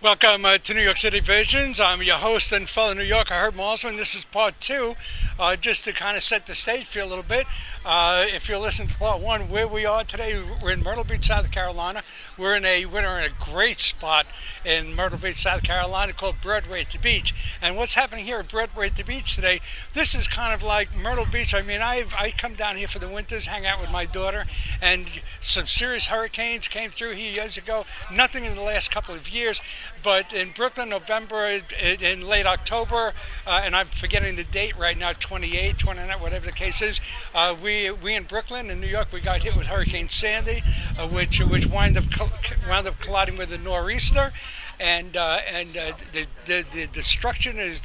Welcome to New York City Visions. I'm your host and fellow New Yorker, Herb Malsman. This is part two, just to kind of set the stage for you a little bit. If you're listening to part one, where we are today, we're in Myrtle Beach, South Carolina. We're in a great spot in Myrtle Beach, South Carolina called Broadway-At-The-Beach. And what's happening here at Broadway-At-The-Beach today, this is kind of like Myrtle Beach. I mean, I come down here for the winters, hang out with my daughter, and some serious hurricanes came through here years ago. Nothing in the last couple of years. But in Brooklyn, November, in late October, and I'm forgetting the date right now, 28, 29, whatever the case is, we in Brooklyn, in New York, we got hit with Hurricane Sandy, which wound up colliding with the nor'easter. And the destruction is,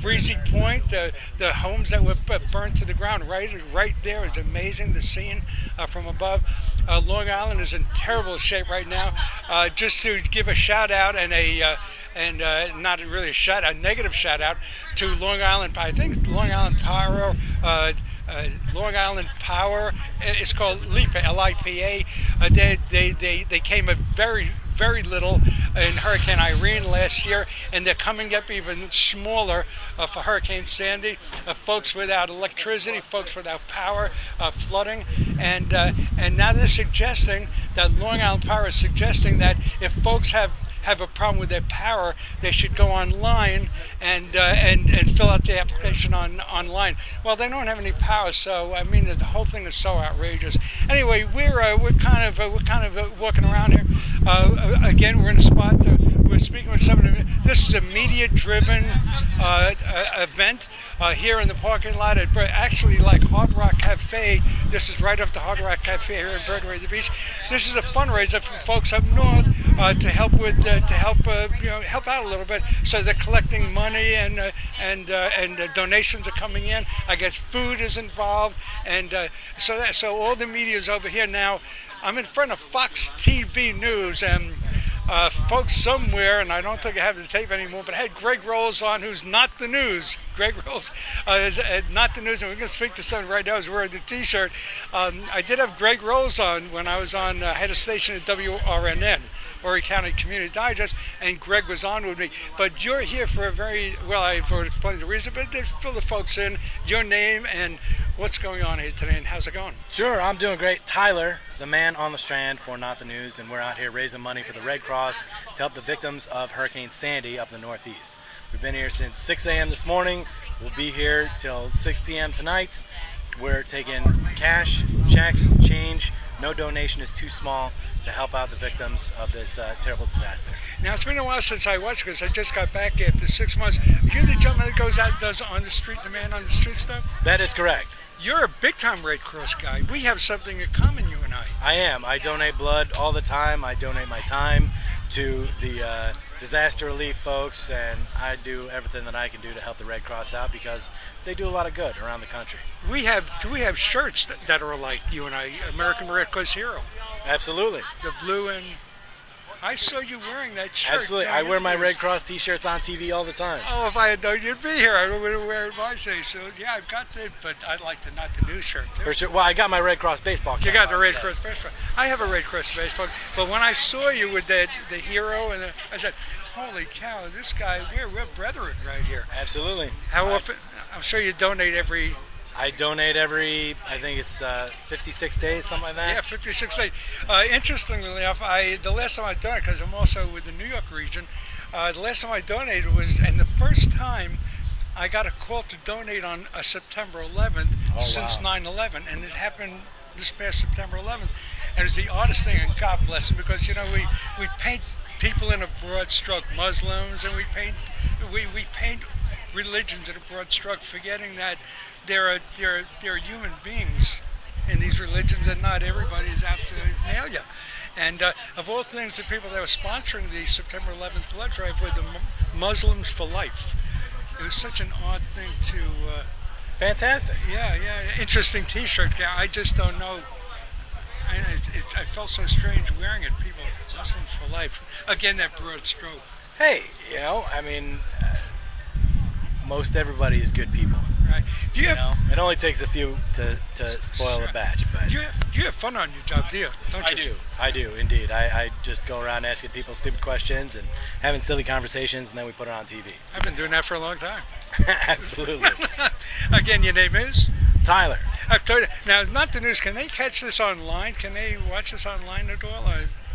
Breezy Point, the homes that were burned to the ground right there is amazing. The scene from above. Long Island is in terrible shape right now. Just to give a shout out and not really a shout out, negative shout out to Long Island. I think Long Island Power. Long Island Power. It's called LIPA, L-I-P-A. They came a very little in Hurricane Irene last year, and they're coming up even smaller for Hurricane Sandy. Folks without electricity, folks without power, flooding, and now they're suggesting that Long Island Power is suggesting that if folks have a problem with their power, they should go online and fill out the application online. Well, they don't have any power, so I mean the whole thing is so outrageous. Anyway, we're kind of walking around here. Again, we're in a spot. We're speaking with somebody. This is a media-driven event here in the parking lot at actually like Hard Rock Cafe. This is right off the Hard Rock Cafe here in Broadway-At-The-Beach. This is a fundraiser for folks up north to help help out a little bit. So they're collecting money and donations are coming in. I guess food is involved, and so all the media is over here now. I'm in front of Fox TV News, and folks somewhere, and I don't think I have the tape anymore, but I had Greg Rolls on, who's not the news. Greg Rolls is not the news, and we're going to speak to someone right now who's wearing the T-shirt. I did have Greg Rolls on when I was on head of station at WRNN, Horry County Community Digest, and Greg was on with me. But you're here for a I've already explained the reason, but fill the folks in, your name and what's going on here today, and how's it going? Sure, I'm doing great. Tyler, the man on the strand for Not the News, and we're out here raising money for the Red Cross to help the victims of Hurricane Sandy up in the Northeast. We've been here since 6 a.m. this morning. We'll be here till 6 p.m. tonight. We're taking cash, checks, change. No donation is too small to help out the victims of this terrible disaster. Now, it's been a while since I watched, because I just got back after 6 months. You're the gentleman that goes out and does on the street, the man on the street stuff? That is correct. You're a big-time Red Cross guy. We have something in common, you and I. I am. I donate blood all the time. I donate my time to the disaster relief folks, and I do everything that I can do to help the Red Cross out because they do a lot of good around the country. We have shirts that are like you and I, American Red Cross Hero. Absolutely. The blue and... I saw you wearing that shirt. Absolutely. I wear my Red Cross T-shirts on TV all the time. Oh, if I had known you'd be here, I would have wear my day. So, yeah, I've got that, but I'd like the Not the News shirt, too. For sure. Well, I got my Red Cross baseball cap. You got the Red Cross baseball. I have a Red Cross baseball, but when I saw you with the hero, I said, holy cow, this guy, we're brethren right here. Absolutely. How often? I'm sure you donate every... I donate every, I think it's 56 days, something like that. Yeah, 56 days. Interestingly enough, the last time I donated, because I'm also with the New York region, the last time I donated was, and the first time I got a call to donate on September 11th since 9/11, and it happened this past September 11th. And it's the oddest thing, and God bless them, because, we paint people in a broad stroke, Muslims, and we paint religions in a broad stroke, forgetting that there are human beings in these religions, and not everybody is out to nail you. And of all things, the people that were sponsoring the September 11th blood drive were the Muslims for Life. It was such an odd thing to... Fantastic. Yeah. Interesting T-shirt. I just don't know. I felt so strange wearing it. People, Muslims for Life. Again, that broad stroke. Hey, most everybody is good people. Right. Do you You have know, it only takes a few to spoil a batch, but you have fun on your job, do you? Don't you? I do indeed. I just go around asking people stupid questions and having silly conversations, and then we put it on TV. I've been doing that for a long time. Absolutely. Again, your name is? Tyler. I've told you. Now, not the news. Can they catch this online? Can they watch this online at all?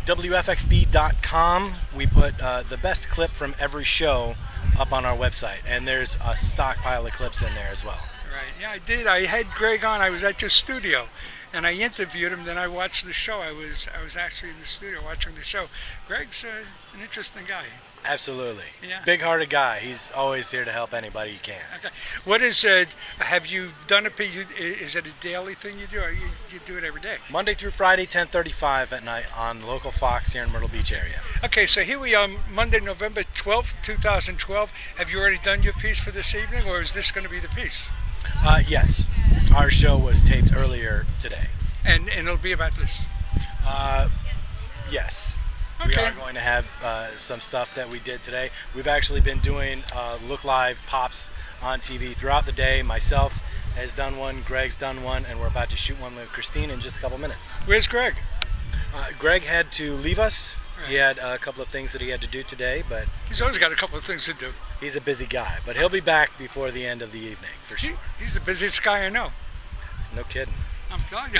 WFXB.com. We put the best clip from every show up on our website, and there's a stockpile of clips in there as well. Right. Yeah, I did. I had Greg on. I was at your studio, and I interviewed him. Then I watched the show. I was actually in the studio watching the show. Greg's an interesting guy. Absolutely. Yeah. Big-hearted guy. He's always here to help anybody he can. Okay. What is? Have you done it? Is it a daily thing you do, or you do it every day? Monday through Friday, 10:35 at night on local Fox here in Myrtle Beach area. Okay, so here we are, Monday, November 12th, 2012. Have you already done your piece for this evening, or is this going to be the piece? Yes. Our show was taped earlier today. And it'll be about this? Yes. Okay. We are going to have some stuff that we did today. We've actually been doing look live pops on TV throughout the day. Myself has done one, Greg's done one, and we're about to shoot one with Christine in just a couple minutes. Where's Greg? Greg had to leave us. Right. He had a couple of things that he had to do today, but He's always got a couple of things to do. he's a busy guy. But he'll be back before the end of the evening, for sure. He's the busiest guy I know. No kidding. I'm telling you.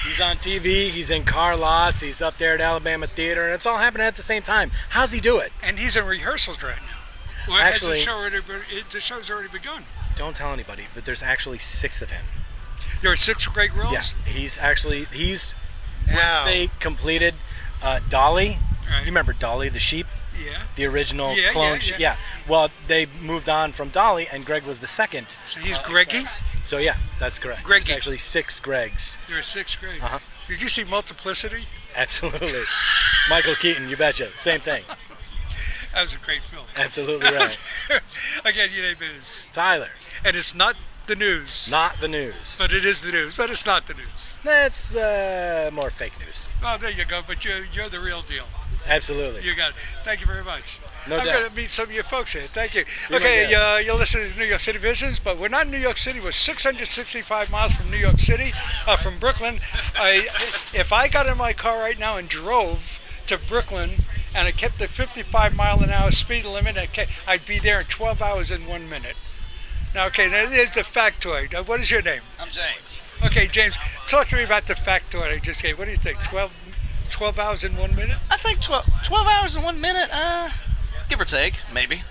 He's on TV, he's in car lots, he's up there at Alabama Theater, and it's all happening at the same time. How's he do it? And he's in rehearsals right now. Well, Actually, the show's already begun. Don't tell anybody, but there's actually 6 of him. There are 6 Greg roles? Yeah, he's Wow. once they completed Dolly, Right. you remember Dolly the sheep? Yeah. The original Yeah, clone yeah, sheep. yeah. Well, they moved on from Dolly, and Greg was the second. So he's Greggy? So yeah, that's correct. Greggy. There's actually 6 Gregs. There are 6 Greg. Uh-huh. Did you see Multiplicity? Absolutely. Michael Keaton, you betcha. Same thing. That was a great film. Absolutely right. Again, your name is? Tyler. And it's not the news. Not the news. But it is the news. But it's not the news. That's more fake news. Oh, there you go. But you're the real deal. Absolutely. You got it. Thank you very much. No I'm doubt. going to meet some of your folks here. Thank you. You're Okay, my guest. you're listening to New York City Visions, but we're not in New York City. We're 665 miles from New York City, from Brooklyn. If I got in my car right now and drove to Brooklyn and I kept the 55-mile-an-hour speed limit, I'd be there in 12 hours and 1 minute. Now, okay, now there's the factoid. What is your name? I'm James. Okay, James, talk to me about the factoid I just gave. What do you think? 12 hours and 1 minute? I think 12 hours and 1 minute, give or take, maybe.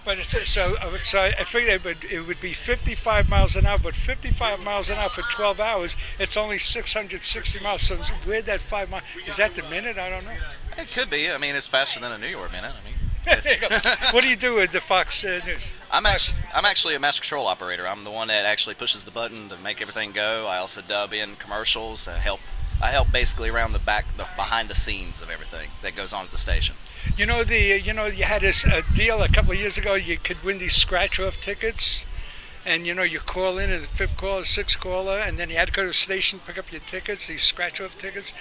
But so I figured it would be 55 miles an hour, but 55 miles an hour for 12 hours, it's only 660 miles. So where'd that 5 miles? Is that the minute? I don't know. It could be. I mean, it's faster than a New York minute. I mean, There you go. What do you do with the Fox News? I'm actually a master control operator. I'm the one that actually pushes the button to make everything go. I also dub in commercials. I help basically around the behind the scenes of everything that goes on at the station. You had this deal a couple of years ago. You could win these scratch-off tickets, and you call in the 5th caller, 6th caller, and then you had to go to the station pick up your tickets, these scratch-off tickets,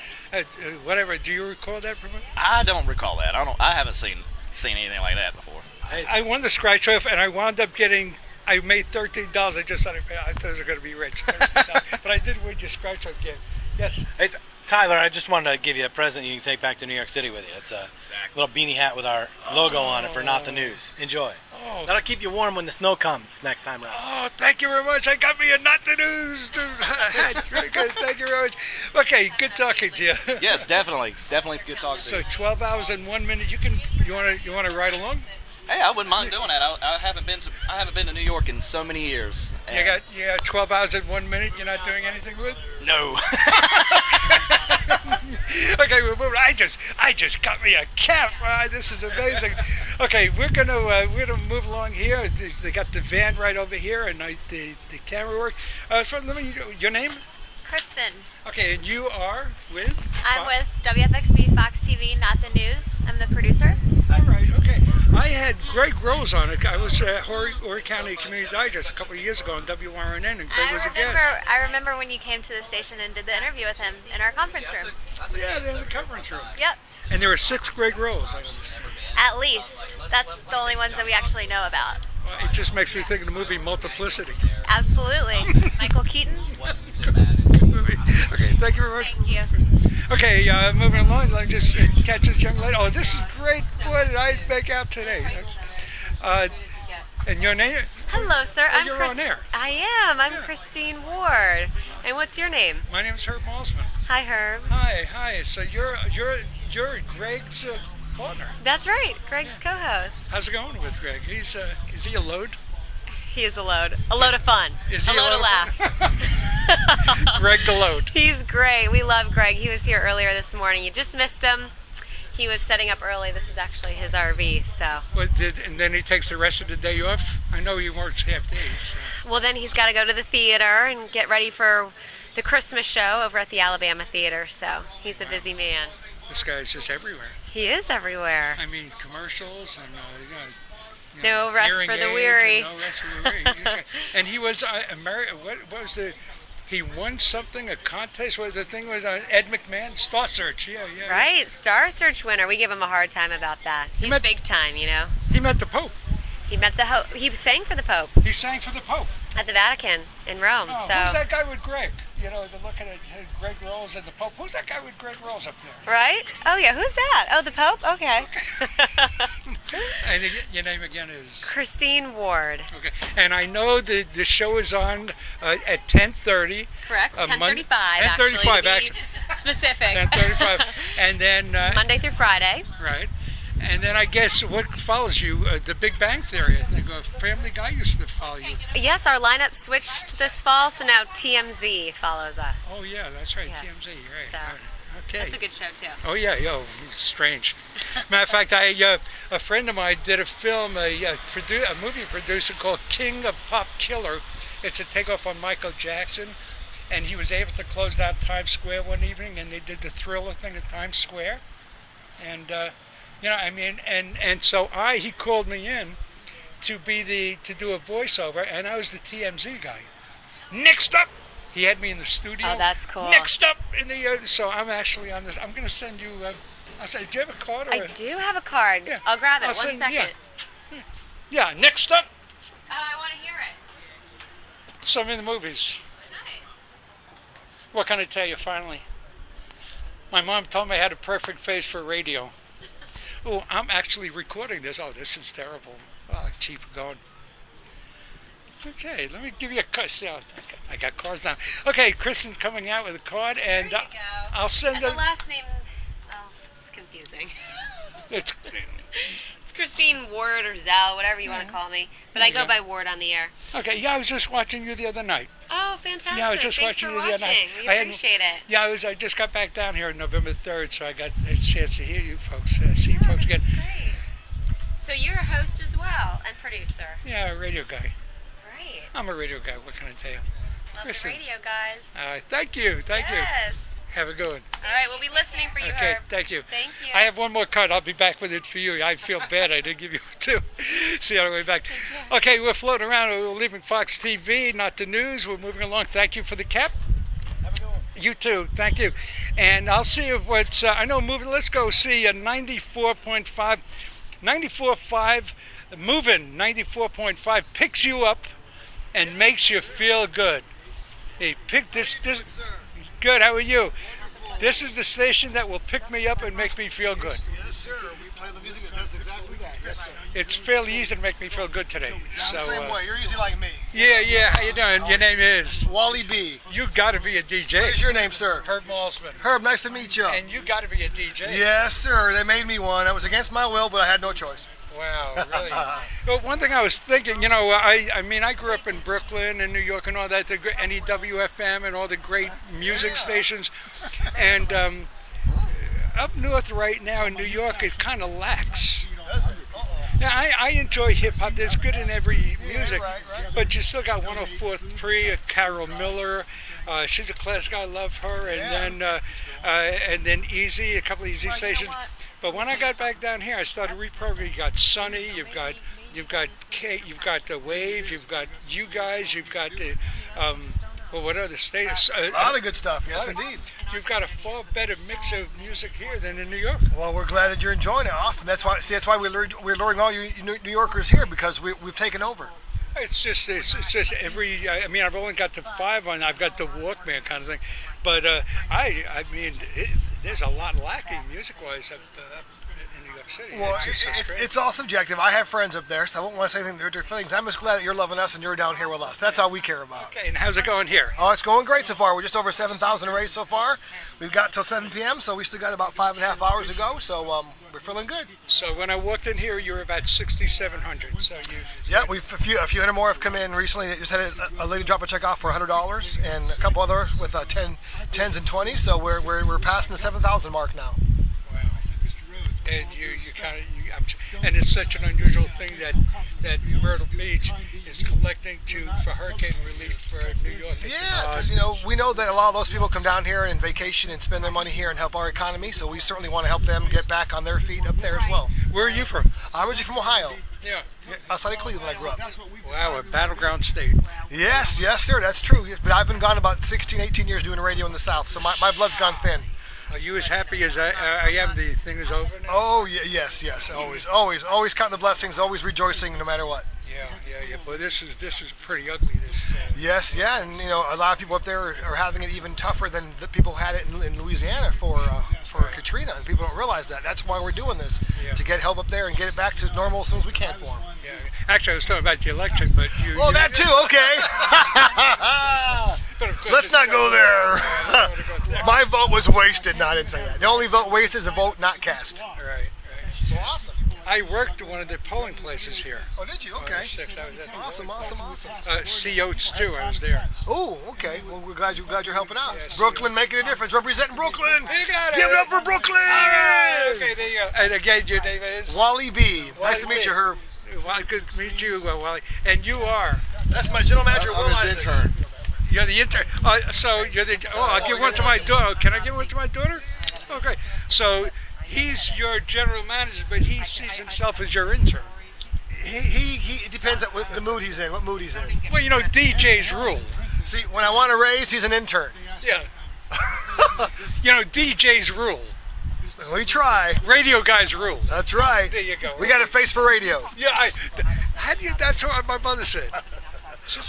whatever. Do you recall that? I don't recall that. I haven't seen anything like that before. I won the scratch-off, and I wound up getting. I made $13. I just thought I thought I was going to be rich, $13. But I did win your scratch-off game. Yes. Hey, Tyler, I just wanted to give you a present you can take back to New York City with you. It's a little beanie hat with our logo on it for Not the News. Enjoy. Oh. That'll keep you warm when the snow comes next time around. Oh, thank you very much. I got me a Not the News hat. Very good. Thank you very much. Okay, good talking to you. Yes, definitely good talking to So you. 12 hours and 1 minute. You want to ride along? Hey, I wouldn't mind doing that. I haven't been to New York in so many years. You got 12 hours and 1 minute. You're not doing anything with? No. Okay, we're moving. I just got me a cap. This is amazing. Okay, we're gonna move along here. They got the van right over here, and the camera work. Your name? Kristen. Okay, and you are with? I'm with WFXB Fox TV, Not the News. I'm the producer. All right, okay. I had Greg Rose on it. I was at Horry County Community Digest a couple of years ago on WRNN, and Greg was a guest. I remember when you came to the station and did the interview with him in our conference room. Yeah, they're in the conference room. Yep. And there were 6 Greg Rose, I understand. At least. That's the only ones that we actually know about. It just makes me think of the movie Multiplicity. Absolutely. Michael Keaton. Okay, thank you very much. Thank you. Okay, moving along, let's just catch this young lady. Oh, this is great. What did I make out today? And your name? Hello, sir. Oh, you're on air. I am. I'm Christine Ward. And what's your name? My name is Herb Malsman. Hi, Herb. Hi. So you're Greg's partner. That's right. Greg's co-host. How's it going with Greg? Is he a load? He is a load. A load of fun. Is he a load of laughs. Greg the load. He's great. We love Greg. He was here earlier this morning. You just missed him. He was setting up early. This is actually his RV, so. And then he takes the rest of the day off? I know he works half days. So. Well, then he's got to go to the theater and get ready for the Christmas show over at the Alabama Theater, so he's a busy man. This guy's just everywhere. He is everywhere. I mean, commercials and no rest for the weary. No rest for the weary. And he was what was the? He won something, a contest. What the thing was? Ed McMahon, Star Search. Yeah. Right, Star Search winner. We give him a hard time about that. He's big time, you know. He met the Pope. He met the He sang for the Pope. He sang for the Pope at the Vatican in Rome. Oh, so who's that guy with Greg? You know, they're looking at Greg Rolls and the Pope. Who's that guy with Greg Rolls up there? Right? Oh yeah, who's that? Oh, the Pope. Okay. And your name again is Christine Ward. Okay, and I know the show is on at 10:30. Correct. 10:35. 10:35 actually. Specific. 10:35, and then Monday through Friday. Right. And then I guess what follows you, The Big Bang Theory. I think Family Guy used to follow you. Yes, our lineup switched this fall, so now TMZ follows us. Oh yeah, that's right, yes. TMZ, right. So, okay. That's a good show too. Oh yeah, strange. Matter of fact, a friend of mine did a film, a movie producer called King of Pop Killer. It's a takeoff on Michael Jackson, and he was able to close down Times Square one evening, and they did the Thriller thing at Times Square, and. And so he called me in to do a voiceover, and I was the TMZ guy. Next up, he had me in the studio. Oh, that's cool. Next up in the so I'm actually on this. I'm going to send you. I said, do you have a card? I do have a card. Yeah. I'll grab it. One second. Yeah. Next up. Oh, I want to hear it. Some in the movies. Nice. What can I tell you? Finally, my mom told me I had a perfect face for radio. Oh, I'm actually recording this. Oh, this is terrible. Oh, cheap going. Okay, let me give you a card. I got cards now. Okay, Kristen's coming out with a card, and there you go. I'll send and the last name. Oh, it's confusing. It's Christine Ward or Zell, whatever you want to call me, but I go by Ward on the air. Okay, yeah, I was just watching you the other night. Oh, fantastic! Yeah, I was just Thanks watching for you the other night. We appreciate it. Yeah, I just got back down here on November 3rd, so I got a chance to hear you folks, see you folks again. Great. So you're a host as well and producer. Yeah, a radio guy. Great. I'm a radio guy. What can I tell you? Love Kristen. the radio, guys. Thank you. Yes. Have a good one. All right, we'll be listening for you, Okay, Herb. thank you. Thank you. I have one more card. I'll be back with it for you. I feel bad I didn't give you two. See you on the way back. Okay, we're floating around. We're leaving Fox TV, not the news. We're moving along. Thank you for the cap. Have a good one. You too. Thank you. And I'll see if what's, I know moving, let's go see a 94.5, 94.5, moving 94.5 picks you up and makes you feel good. Hey, pick this, good, how are you? This is the station that will pick me up and make me feel good. Yes, sir. We play the music that does exactly that. Yes, sir. It's fairly easy to make me feel good today. I'm the same way. You're easy like me. Yeah. How you doing? Your name is? Wally B. You got to be a DJ. What is your name, sir? Herb Malsman. Herb, nice to meet you. And you got to be a DJ. Yes, sir. They made me one. That was against my will, but I had no choice. Wow, really? Well, one thing I was thinking, I grew up in Brooklyn and New York and all that, the NEWFM and all the great music stations, and up north right now in New York, it kind of lacks. Does it? Now, I enjoy hip-hop. There's good in every music, right. but you still got 104.3, Carol Miller. She's a classic. I love her. And then Easy, a couple of Easy stations. But when I got back down here, I started reprogramming. You got Sunny, you've got Kate, you've got the Wave, you've got you guys, you've got the Well, what other states? A lot of good stuff. Yes, indeed. You've got a far better mix of music here than in New York. Well, we're glad that you're enjoying it. Awesome. That's why we're luring all you New Yorkers here, because we've taken over. It's just every. I mean, I've only got the 5 on. I've got the Walkman kind of thing, but I mean, there's a lot lacking music-wise up in New York City. Well, It's it's all subjective. I have friends up there, so I won't want to say anything to hurt their feelings. I'm just glad that you're loving us and you're down here with us. That's all we care about. Okay, and how's it going here? Oh, it's going great so far. We're just over 7,000 raised so far. We've got till 7 p.m., so we still got about 5.5 hours to go. So we're feeling good. So when I walked in here, you were about 6,700. So you. Yeah, a few hundred more have come in recently. They just had a lady drop a check off for $100, and a couple other with 10s and 20s. So we're passing the 7,000 mark now. Wow. And you kind of. And it's such an unusual thing that Myrtle Beach is collecting for hurricane relief for New York. Yeah, because we know that a lot of those people come down here and vacation and spend their money here and help our economy. So we certainly want to help them get back on their feet up there as well. Where are you from? I'm originally from Ohio. Yeah. Outside of Cleveland, I grew up. Wow, a battleground state. Yes, sir, that's true. But I've been gone about 16, 18 years doing radio in the South, so my blood's gone thin. Are you as happy as I am? The thing is over now? Oh, yes, always counting the blessings, always rejoicing no matter what. Yeah. But this is pretty ugly. Yes, and a lot of people up there are having it even tougher than the people had it in Louisiana for Katrina, and people don't realize that. That's why we're doing this, to get help up there and get it back to normal as soon as we can for them. Yeah. Actually, I was talking about the election, but you. Oh, that too. Okay. Let's not go there. My vote was wasted. No, I didn't say that. The only vote wasted is a vote not cast. Right. Well, awesome. I worked at one of the polling places here. Oh, did you? Okay. Awesome. Awesome. C Oats too. I was there. Oh, okay. Well, we're glad you're helping out. Yeah, Brooklyn making a difference. Representing Brooklyn. You got it. Give it up for Brooklyn. All right. Okay, there you go. And again, your name is Wally B. Nice to meet you, Herb. Well, good to meet you, Wally. And you are? That's my general manager, Will I'm his Isaacs. intern. You're the intern. So you're the. I'll give one to my daughter. Can I give one to my daughter? Okay. So he's your general manager, but he sees himself as your intern. He depends on what mood he's in. Well, DJs rule. See, when I want to raise, he's an intern. Yeah. DJs rule. We try. Radio guys rule. That's right. There you go. We got a face for radio. Yeah, that's what my mother said.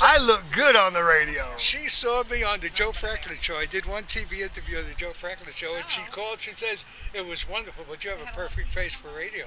I look good on the radio. She saw me on the Joe Franklin show. I did one TV interview on the Joe Franklin show, and she called. She says, it was wonderful, but you have a perfect face for radio.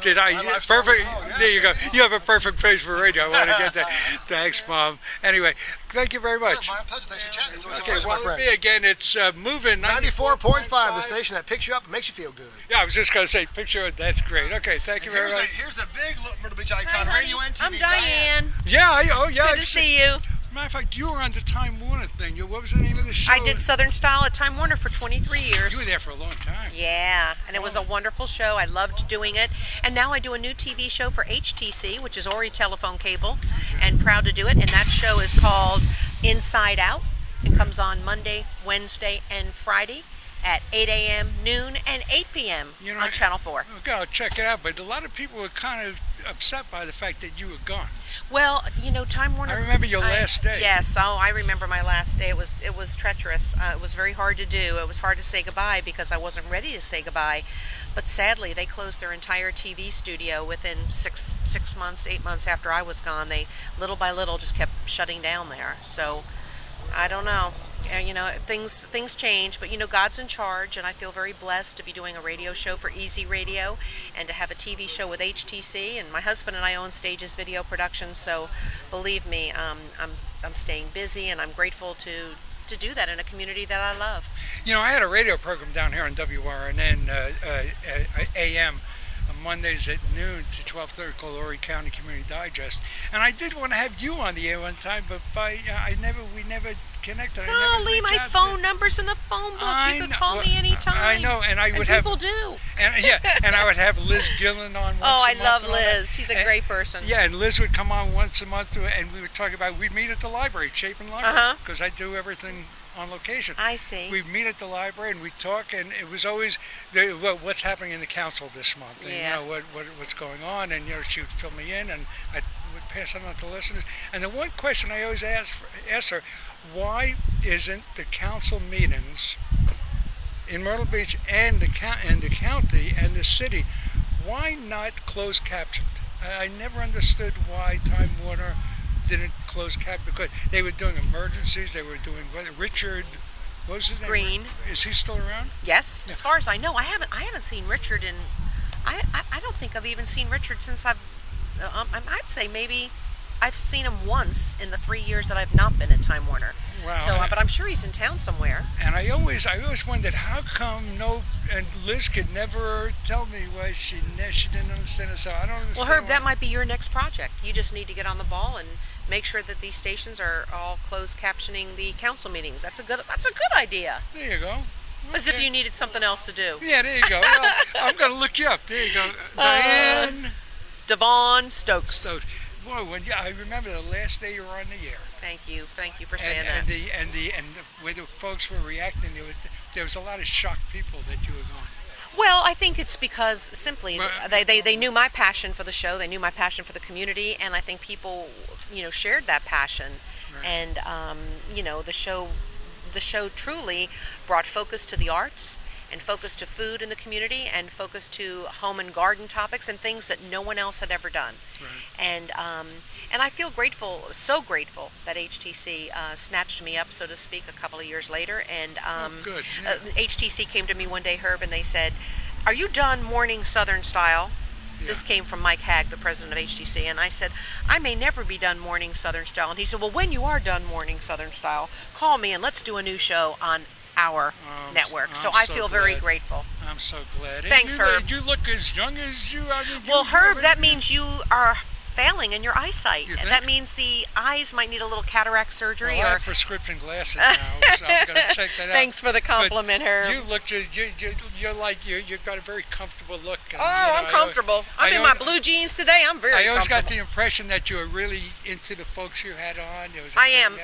Did I? Perfect. Yes. There you go. You have a perfect face for radio. I want to get that. Thanks, Mom. Anyway, thank you very much. My pleasure. Thanks for chatting. It's always a Okay, pleasure, my well, friend. me again. It's moving 94.5, the station that picks you up and makes you feel good. Yeah, I was just going to say, picture. That's great. Okay, thank you very much. Here's the big Myrtle Beach icon, Hi, radio honey. and TV. I'm Diane. Yeah. Good to see you. Matter of fact, you were on the Time Warner thing. What was the name of the show? I did Southern Style at Time Warner for 23 years. You were there for a long time. Yeah, and it was a wonderful show. I loved doing it. And now I do a new TV show for HTC, which is Horry Telephone Cable, and proud to do it. And that show is called Inside Out. It comes on Monday, Wednesday, and Friday at 8 a.m., noon, and 8 p.m. On Channel 4. Okay, I'll check it out. But a lot of people were kind of upset by the fact that you were gone. Well, Time Warner. I remember your last day. Yes, I remember my last day. It was treacherous. It was very hard to do. It was hard to say goodbye because I wasn't ready to say goodbye. But sadly, they closed their entire TV studio within 6 months, 8 months after I was gone. They little by little just kept shutting down there. So I don't know. Things change, but God's in charge, and I feel very blessed to be doing a radio show for Easy Radio and to have a TV show with HTC. And my husband and I own Stages Video Production, so believe me, I'm staying busy, and I'm grateful to do that in a community that I love. I had a radio program down here on WRNN AM. Mondays at noon to 12:30 called Horry County Community Digest, and I did want to have you on the air one time, but we never connected. Golly, my phone number's in the phone book. You could call me anytime. I know, and I would have. People do. And I would have Liz Gillen on. I love Liz. She's a great person. Yeah, and Liz would come on once a month, and we would talk about. We'd meet at the library, Chapin Library, because I do everything on location. I see. We'd meet at the library and we'd talk, and it was always what's happening in the council this month, and what's going on, and she would fill me in, and I'd pass that on to listeners. And the one question I always ask her, why isn't the council meetings in Myrtle Beach and the county and the city, why not closed captioned? I never understood why Time Warner didn't close cap, because they were doing emergencies. They were doing Richard. What was his name? Green. Is he still around? Yes, as far as I know, I haven't seen Richard in. I don't think I've even seen Richard since I'd say maybe I've seen him once in the 3 years that I've not been at Time Warner. Wow. So, but I'm sure he's in town somewhere. And I always wondered how come and Liz could never tell me why she didn't understand it. So I don't understand. Well, Herb, that might be your next project. You just need to get on the ball and make sure that these stations are all closed captioning the council meetings. That's a good idea. There you go. As if you needed something else to do. Yeah, there you go. Well, I'm going to look you up. There you go. Diane Devon Stokes. Boy, I remember the last day you were on the air. Thank you for saying And that. the way the folks were reacting, there was a lot of shocked people that you were gone. Well, I think it's because simply Well, they knew my passion for the show. They knew my passion for the community, and I think people, shared that passion. Right. And the show truly brought focus to the arts, and focus to food in the community, and focus to home and garden topics and things that no one else had ever done. Right. And I feel grateful, so grateful that HTC snatched me up, so to speak, a couple of years later. And good. Yeah. HTC came to me one day, Herb, and they said, "Are you done morning Southern style?" Yeah. This came from Mike Hagg, the president of HTC, and I said, "I may never be done morning Southern style." And he said, "Well, when you are done morning Southern style, call me and let's do a new show on our network." So I feel very grateful. I'm so glad. Thanks, Herb. You look as young as you. Well, Herb, that means you are failing in your eyesight. You think? That means the eyes might need a little cataract surgery. Well, I or have prescription glasses now, so I'm going to check that out. Thanks for the compliment, But Herb. you look you've got a very comfortable look. And, I'm comfortable. I'm in my blue jeans today. I'm very I always got comfortable. the impression that you were really into the folks you had on. I am.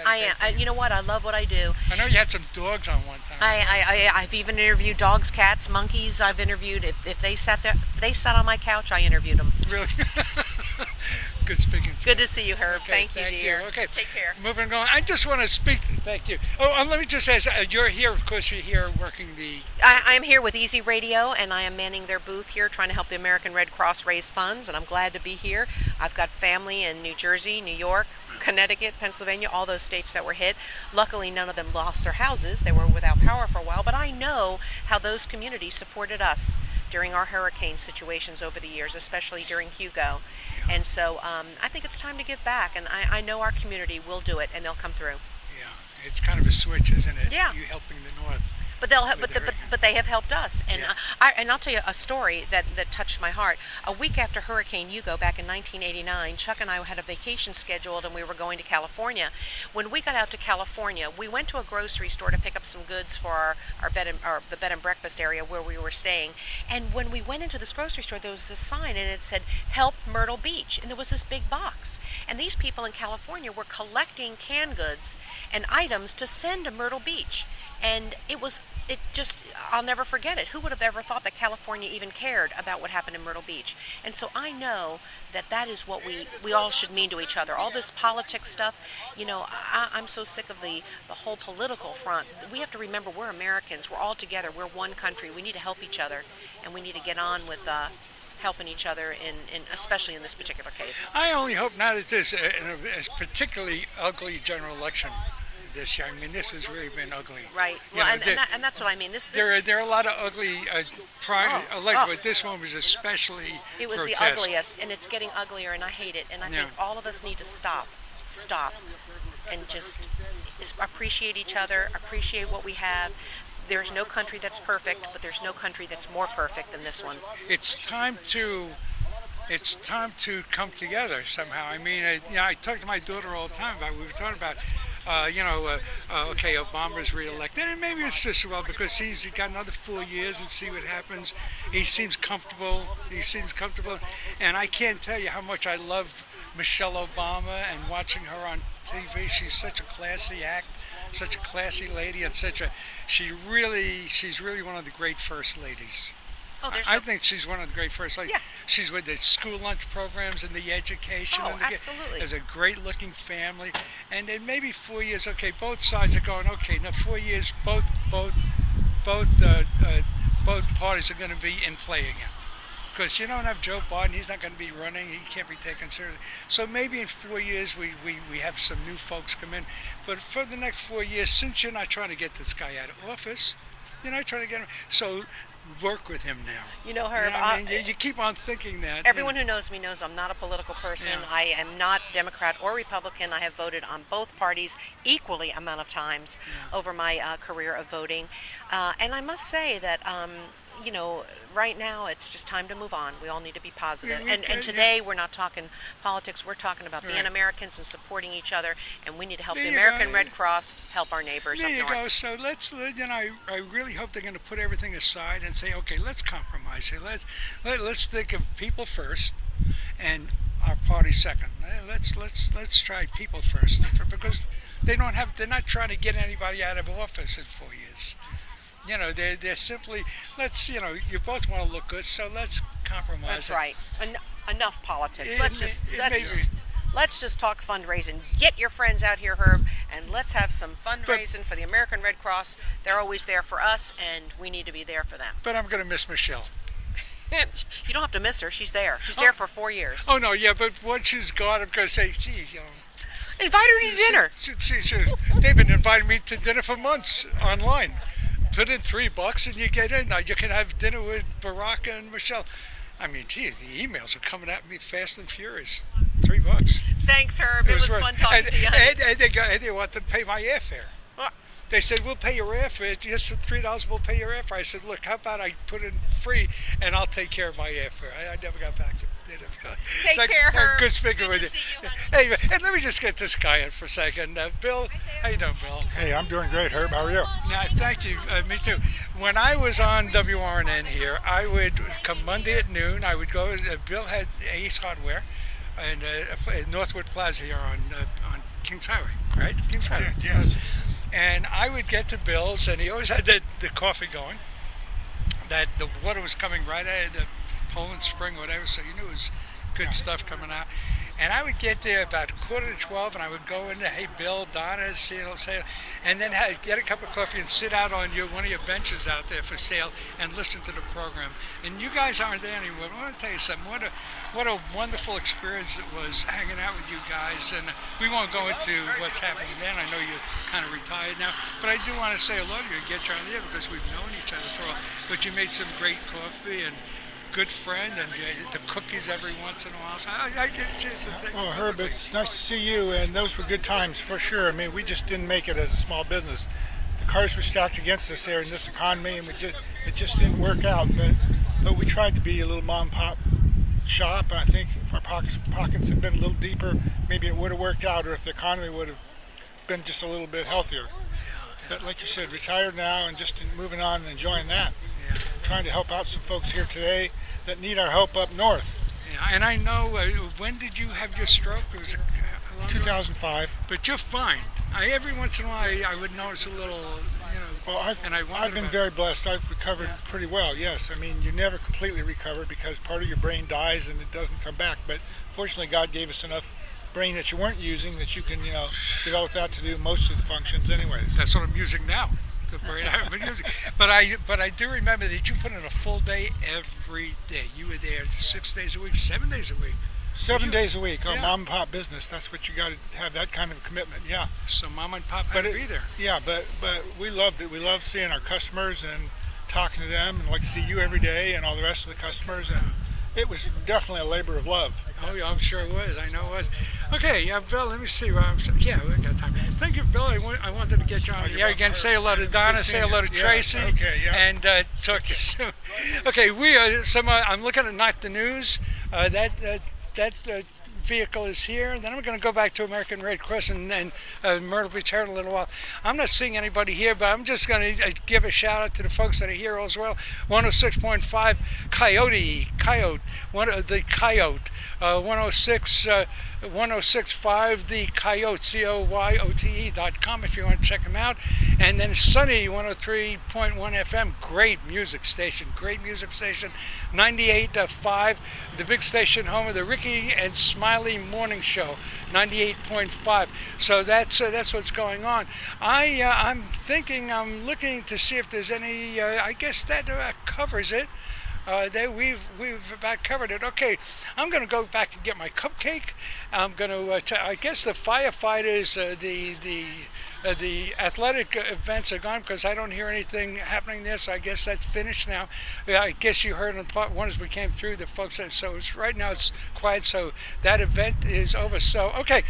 You know what? I love what I do. I know you had some dogs on one time. I've even interviewed dogs, cats, monkeys. I've interviewed. If they sat on my couch, I interviewed them. Really? Good speaking to Good you. to see you, Herb. Okay, Thank you, dear. Okay. Take care. Moving on. I just want to speak. Thank you. Oh, let me just ask. You're here, of course. You're here working the. I am here with Easy Radio, and I am manning their booth here, trying to help the American Red Cross raise funds. And I'm glad to be here. I've got family in New Jersey, New York, Connecticut, Pennsylvania, all those states that were hit. Luckily, none of them lost their houses. They were without power for a while. But I know how those communities supported us during our hurricane situations over the years, especially during Hugo. And so I think it's time to give back, and I know our community will do it, and they'll come through. Yeah, it's kind of a switch, isn't it? Yeah. You helping the North. But they have helped us, and Yeah. I'll tell you a story that touched my heart. A week after Hurricane Hugo back in 1989, Chuck and I had a vacation scheduled, and we were going to California. When we got out to California, we went to a grocery store to pick up some goods for the bed and breakfast area where we were staying. And when we went into this grocery store, there was this sign, and it said "Help Myrtle Beach," and there was this big box. And these people in California were collecting canned goods and items to send to Myrtle Beach, and I'll never forget it. Who would have ever thought that California even cared about what happened in Myrtle Beach? And so I know that is what we all should mean to each other. All this politics stuff, I'm so sick of the whole political front. We have to remember we're Americans. We're all together. We're one country. We need to help each other, and we need to get on with helping each other, especially in this particular case. I only hope now that this is particularly ugly general election this year. I mean, this has really been ugly. Right. Well, and that's what I mean. There are a lot of ugly elections, but this one was especially It was grotesque. the ugliest, and it's getting uglier, and I hate it. And I think all of us need to stop, and just appreciate each other, appreciate what we have. There's no country that's perfect, but there's no country that's more perfect than this one. It's time to come together somehow. I mean, I talk to my daughter all the time about. We were talking about. Okay, Obama's reelected, and maybe it's just because he's got another 4 years and see what happens. He seems comfortable, and I can't tell you how much I love Michelle Obama and watching her on TV. She's such a classy act, such a classy lady, and she's really one of the great first ladies. Oh, there's I no- think she's one of the great first ladies. Yeah. She's with the school lunch programs and the education. Oh, and the, absolutely. There's a great looking family. And then maybe 4 years, okay, both sides are going, okay, now 4 years, both parties are going to be in play again. Because you don't have Joe Biden, he's not going to be running, he can't be taken seriously. So maybe in 4 years we have some new folks come in. But for the next 4 years, since you're not trying to get this guy out of office, you're not trying to get him. So work with him now. You know, Herb, You know what I mean? You keep on thinking that. everyone who knows me knows I'm not a political person. Yeah. I am not Democrat or Republican. I have voted on both parties equally amount of times over my career of voting. And I must say that, you know, right now it's just time to move on. We all need to be positive. Yeah, And today we're not talking politics. We're talking about being Right. Americans and supporting each other. And we need to help There the you American go. Red Cross help our neighbors There up you north. go. So I really hope they're going to put everything aside and say, okay, let's compromise here. Let's think of people first, and our party second. Let's try people first, because they're not trying to get anybody out of office in 4 years. You know, they're simply, you both want to look good, so let's compromise. That's right. Enough politics. It may be. Let's just talk fundraising. Get your friends out here, Herb, and let's have some fundraising for the American Red Cross. They're always there for us, and we need to be there for them. But I'm going to miss Michelle. You don't have to miss her. She's there. She's there for 4 years. Oh, no, yeah, but once she's gone, I'm going to say, geez, Invite her to dinner. They've been inviting me to dinner for months online. Put in $3 and you get in. Now you can have dinner with Baraka and Michelle. I mean, gee, the emails are coming at me fast and furious. $3. Thanks, Herb. It was worth- fun talking to you. And they want to pay my airfare. They said, we'll pay your airfare. Just for $3, we'll pay your airfare. I said, look, how about I put in free and I'll take care of my airfare. I never got back to it. Take care, Herb. Good speaking Good with you. to see you, honey. Hey, and let me just get this guy in for a second. Bill, how you doing, Bill? Hey, I'm doing great, Herb. How are you? Yeah, thank you. Me too. When I was on WRNN here, I would come Monday at noon. I would go. Bill had Ace Hardware, and Northwood Plaza here on Kings Highway, right? Kings Highway. Yes. And I would get to Bill's, and he always had the coffee going. That the water was coming right out of the Poland Spring, whatever. So you knew it was good stuff coming out. And I would get there about 11:45, and I would go in there, hey, Bill, Donna, say, and then get a cup of coffee and sit out on one of your benches out there for sale and listen to the program. And you guys aren't there anymore. I want to tell you something. What a wonderful experience it was hanging out with you guys. And we won't go into what's happening then. I know you're kind of retired now. But I do want to say hello to you and get you out there because we've known each other for a while. But you made some great coffee and good friend, and the cookies every once in a while. So I get a chance to think. Well, Herb, it's nice to see you, and those were good times for sure. I mean, we just didn't make it as a small business. The cards were stacked against us there in this economy, and it just didn't work out. But we tried to be a little mom and pop shop, and I think if our pockets had been a little deeper, maybe it would have worked out, or if the economy would have been just a little bit healthier. But like you said, retired now and just moving on and enjoying that. Trying to help out some folks here today that need our help up north. Yeah, and I know, when did you have your stroke? It was a long ago? 2005. But you're fine. Every once in a while, I would notice a little, Well, I've been very blessed. I've recovered pretty well, yes. I mean, you never completely recover because part of your brain dies and it doesn't come back. But fortunately, God gave us enough brain that you weren't using that you can, develop that to do most of the functions anyways. That's what I'm using now. The brain I haven't been using. But I do remember that you put in a full day every day. You were there 6 days a week, 7 days a week. 7 days a week on Yeah. mom and pop business. That's what you got to have, that kind of commitment. Yeah. So mom and pop had to be there. Yeah, but we loved it. We loved seeing our customers and talking to them, and like to see you every day and all the rest of the customers. And it was definitely a labor of love. Oh, yeah, I'm sure it was. I know it was. Okay, Bill, let me see. Yeah, we got time. Thank you, Bill. I wanted to get you on the air again. Say hello to Donna. Say hello to Tracy. Okay, yeah. And talk to you soon. Okay, we are. I'm looking at Not the News. That vehicle is here. Then I'm going to go back to American Red Cross and Myrtle Beach Herald in a little while. I'm not seeing anybody here, but I'm just going to give a shout out to the folks that are here as well. 106.5 Coyote, the Coyote, 106 1065 The Coyote, COYOTE.com if you want to check them out. And then Sunny 103.1 FM, great music station, 98.5, the big station home of the Ricky and Smiley Morning Show, 98.5. So that's what's going on. I'm looking to see if there's any. I guess that covers it. We've about covered it. Okay, I'm going to go back and get my cupcake. I'm going to. I guess the firefighters, the athletic events are gone because I don't hear anything happening there. So I guess that's finished now. I guess you heard in part one as we came through the folks. So right now it's quiet. So that event is over. So okay.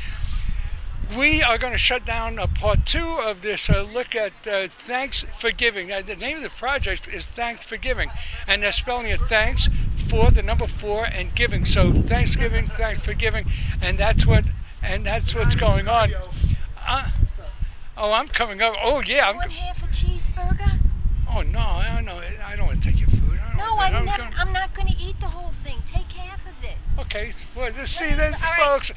We are going to shut down part two of this look at Thanks for Giving. The name of the project is Thanks for Giving, and they're spelling it thanks for the number 4 and giving. So Thanksgiving, Thanks for Giving, and that's what's going on. I'm coming up. Oh yeah. Want half a cheeseburger? Oh no, I don't want to take your food. I'm not going to eat the whole thing. Take half of it. Okay. Well, see this, folks.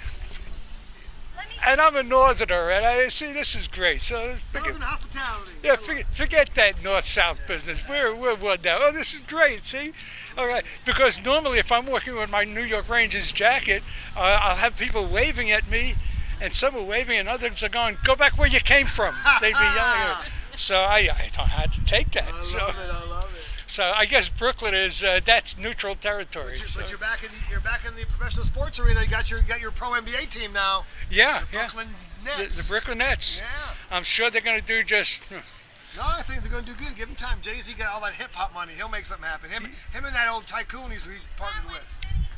And I'm a northerner, and I see this is great. So Southern hospitality. Yeah, forget that north-south business. We're one now. Oh, this is great. See, all right. Because normally, if I'm working with my New York Rangers jacket, I'll have people waving at me, and some are waving, and others are going, "Go back where you came from." They'd be yelling. So I don't know how to take that. I love it. So I guess Brooklyn is that's neutral territory. But you're back in the professional sports arena. You got your pro NBA team now. Yeah, the Brooklyn Nets. The Brooklyn Nets. Yeah. I'm sure they're going to do just. No, I think they're going to do good. Give him time. Jay-Z got all that hip hop money. He'll make something happen. Him and that old tycoon he's partnered with.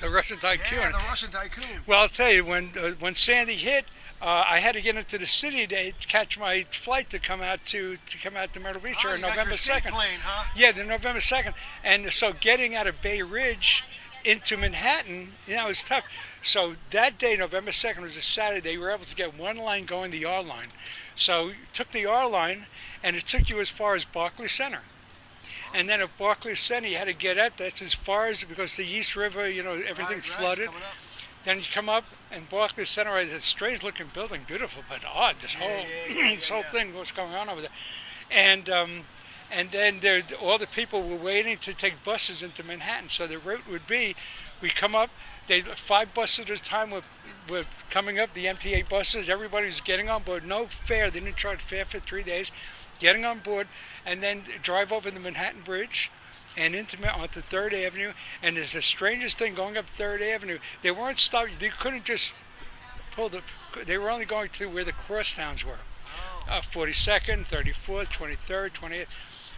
The Russian tycoon. Yeah, the Russian tycoon. Well, I'll tell you, when Sandy hit, I had to get into the city to catch my flight to come out to Myrtle Beach on November 2nd. Plane, huh? Yeah, the November 2nd. And so getting out of Bay Ridge into Manhattan, it was tough. So that day, November 2nd, was a Saturday. They were able to get one line going, the R line. So you took the R line, and it took you as far as Barclays Center. And then at Barclays Center, you had to get up. That's as far as, because the East River, everything flooded. Then you come up, and Barclays Center is a strange-looking building, beautiful, but odd. This whole thing, what's going on over there. And then all the people were waiting to take buses into Manhattan. So the route would be, we come up, 5 buses at a time were coming up, the MTA buses. Everybody was getting on board, no fare. They didn't charge fare for 3 days. Getting on board, and then drive over the Manhattan Bridge and onto 3rd Avenue. And there's the strangest thing going up 3rd Avenue. They weren't stopping. They couldn't just they were only going to where the crosstowns were. 42nd, 34th, 23rd, 28th.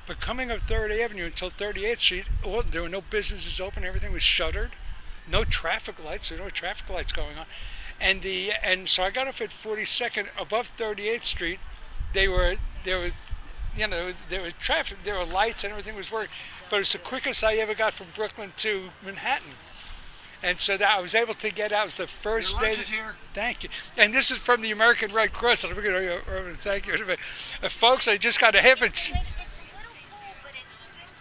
But coming up 3rd Avenue until 38th Street, there were no businesses open. Everything was shuttered. No traffic lights. There were no traffic lights going on. And so I got off at 42nd above 38th Street. There were traffic, there were lights, and everything was working. But it's the quickest I ever got from Brooklyn to Manhattan. And so that I was able to get out. It was the first Your day. lunch is here. Thank you. And this is from the American Red Cross. I'm going to thank you. Folks, I just got a half a...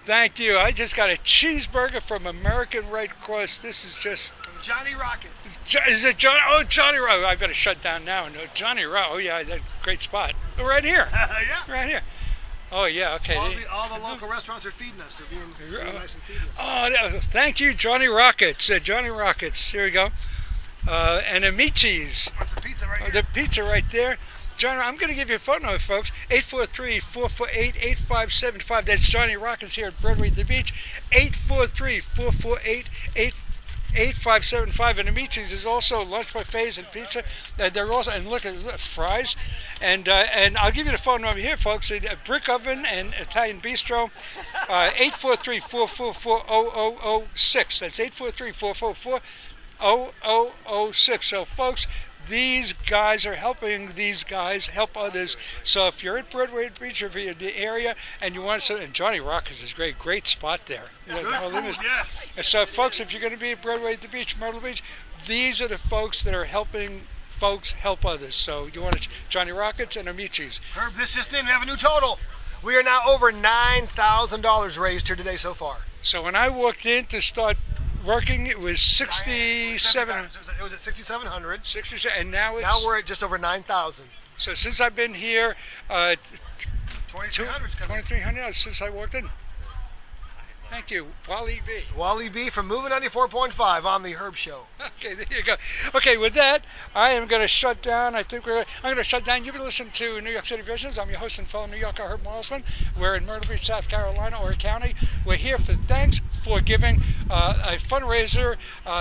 Thank you. I just got a cheeseburger from American Red Cross. This is just... From Johnny Rockets. Is it John? Oh, Johnny Rock. I've got to shut down now. No, Johnny Rock. Oh, yeah, that great spot. Oh, right here. Yeah. Right here. Oh, yeah, okay. All the local restaurants are feeding us. They're being nice and feeding us. Oh, thank you, Johnny Rockets. Johnny Rockets. Here we go. And Amici's. What's the pizza right here? The pizza right there. John, I'm going to give you a phone number, folks. 843-448-8575. That's Johnny Rockets here at Broadway-At-The-Beach. 843-448-8575. And Amici's is also lunch buffets and pizza. They're also, and look at fries. And I'll give you the phone number here, folks. A brick oven and Italian bistro. 843-444-0006. That's 843-444-0006. So, folks, these guys are helping these guys help others. So if you're at Broadway-At-The-Beach, or if you're in the area and you want to, and Johnny Rockets is great spot there. Good food, yes. And so, folks, if you're going to be at Broadway-At-The-Beach, Myrtle Beach, these are the folks that are helping folks help others. So you want to, Johnny Rockets and Amici's. Herb, this just in, we have a new total. We are now over $9,000 raised here today so far. So when I walked in to start working. It was 67. It was at 6,700. 67, and now it's. Now we're at just over 9,000. So since I've been here, 2,300 2,300 since I walked in. Thank you, Wally B. Wally B from Moving 94.5 on the Herb Show. Okay, there you go. Okay, with that, I am going to shut down. I'm going to shut down. You've been listening to New York City Visions. I'm your host and fellow New Yorker, Herb Malsman. We're in Myrtle Beach, South Carolina, Horry County. We're here for Thanks for Giving, a fundraiser,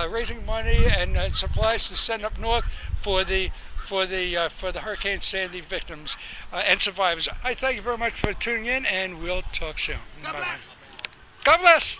raising money and supplies to send up north for the Hurricane Sandy victims and survivors. I thank you very much for tuning in, and we'll talk soon. God bless. God bless.